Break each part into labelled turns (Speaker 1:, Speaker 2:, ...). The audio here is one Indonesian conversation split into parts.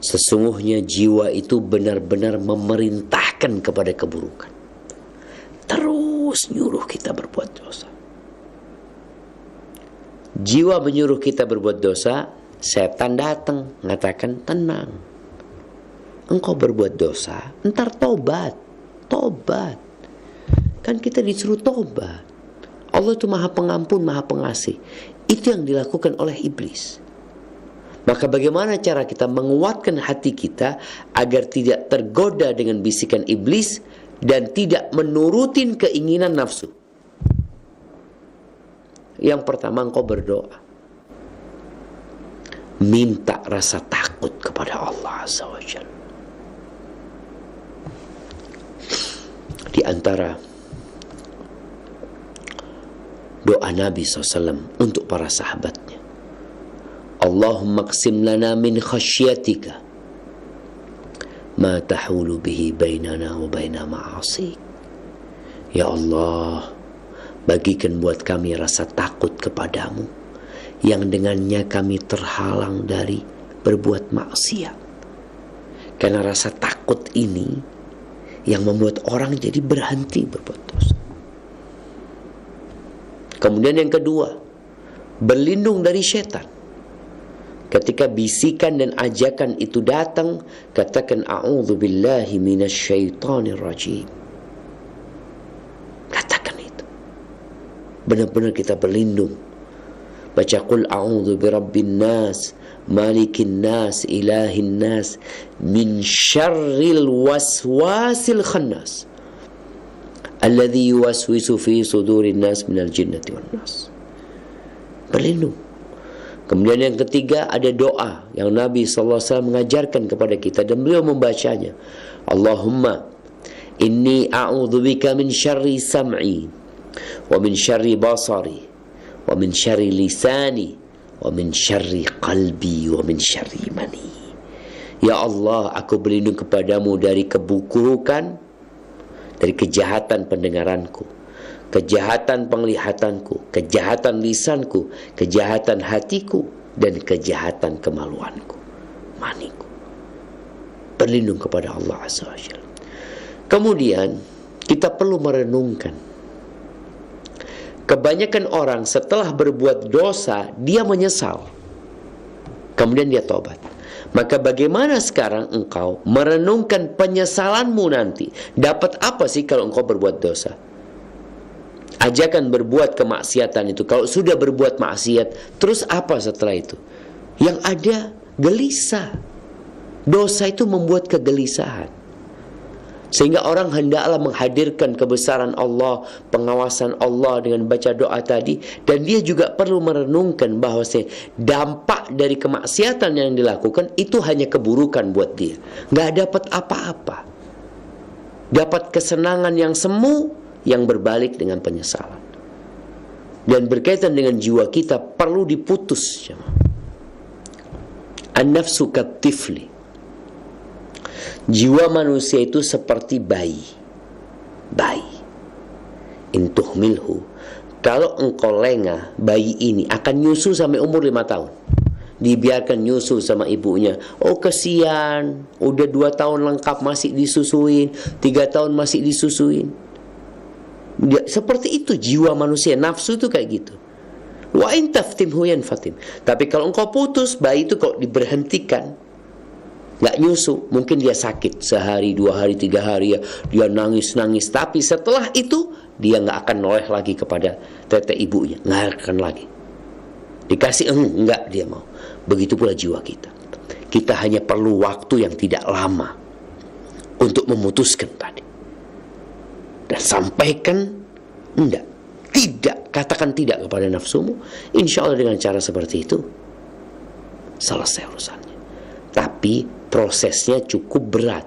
Speaker 1: Sesungguhnya jiwa itu benar-benar memerintahkan kepada keburukan. Terus nyuruh kita berbuat dosa. Jiwa menyuruh kita berbuat dosa, setan datang mengatakan, tenang, engkau berbuat dosa, ntar tobat. Tobat. Kan kita disuruh tobat. Allah itu maha pengampun, maha pengasih. Itu yang dilakukan oleh iblis. Maka bagaimana cara kita menguatkan hati kita agar tidak tergoda dengan bisikan iblis dan tidak menurutin keinginan nafsu? Yang pertama, engkau berdoa. Minta rasa takut kepada Allah Azza wa Jalla. Di antara doa Nabi SAW untuk para sahabatnya, Allahumma qsim lana min khasyatika ma tahulu bihi bainana wa baina ma'asik. Ya Allah, bagikan buat kami rasa takut kepadamu yang dengannya kami terhalang dari berbuat maksiat. Karena rasa takut ini yang membuat orang jadi berhenti berbuat dosa. Kemudian yang kedua, berlindung dari setan. Ketika bisikan dan ajakan itu datang, katakan a'udzubillahi minasyaitonir rajim. Katakan itu. Benar-benar kita berlindung. Baca qul a'udzu birabbin nas, malikin nas, ilahin nas, min syarril waswasil khannas, alladzi yuwaswisu fi sudurin nas minal jinnati wan nas. Berlindung. Kemudian yang ketiga, ada doa yang Nabi SAW mengajarkan kepada kita dan beliau membacanya. Allahumma inni a'udzubika min syarri sam'i wa min syarri basari wa min syarri lisani wa min syarri qalbi wa min syarri mani. Ya Allah, aku berlindung kepadamu dari keburukan, dari kejahatan pendengaranku, kejahatan penglihatanku, kejahatan lisanku, kejahatan hatiku, dan kejahatan kemaluanku, maniku. Berlindung kepada Allah Azza wa Jalla. Kemudian kita perlu merenungkan. Kebanyakan orang setelah berbuat dosa, dia menyesal. Kemudian dia tobat. Maka bagaimana sekarang engkau merenungkan penyesalanmu nanti? Dapat apa sih kalau engkau berbuat dosa? Ajakan berbuat kemaksiatan itu, kalau sudah berbuat maksiat, terus apa setelah itu? Yang ada gelisah. Dosa itu membuat kegelisahan. Sehingga orang hendaklah menghadirkan kebesaran Allah, pengawasan Allah dengan baca doa tadi. Dan dia juga perlu merenungkan bahwa dampak dari kemaksiatan yang dilakukan itu hanya keburukan buat dia. Nggak dapat apa-apa. Dapat kesenangan yang semu, yang berbalik dengan penyesalan. Dan berkaitan dengan jiwa kita perlu diputus. An-nafsu kat-tifli. Jiwa manusia itu seperti bayi. Bayi. Intuhmilhu. Kalau engkau lengah, bayi ini akan nyusu sampai umur 5 tahun. Dibiarkan nyusu sama ibunya. Oh kesian, udah 2 tahun lengkap masih disusuin, 3 tahun masih disusuin. Seperti itu jiwa manusia, nafsu itu kayak gitu. Wa in taftimhu yanfatim. Tapi kalau engkau putus, bayi itu kalau diberhentikan, nggak nyusu, mungkin dia sakit sehari, 2 hari, 3 hari ya, dia nangis-nangis. Tapi setelah itu dia nggak akan noleh lagi kepada tete ibunya, nggak akan lagi. Dikasih enggak dia mau. Begitu pula jiwa kita. Kita hanya perlu waktu yang tidak lama untuk memutuskan tadi. Dan sampaikan enggak, tidak, katakan tidak kepada nafsumu. Insya Allah dengan cara seperti itu selesai urusannya. Tapi prosesnya cukup berat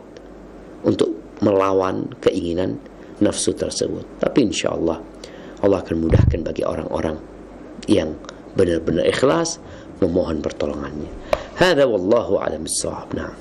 Speaker 1: untuk melawan keinginan nafsu tersebut. Tapi insya Allah Allah akan mudahkan bagi orang-orang yang benar-benar ikhlas memohon pertolongannya. Hadza wallahu a'lam bissawab. Nah.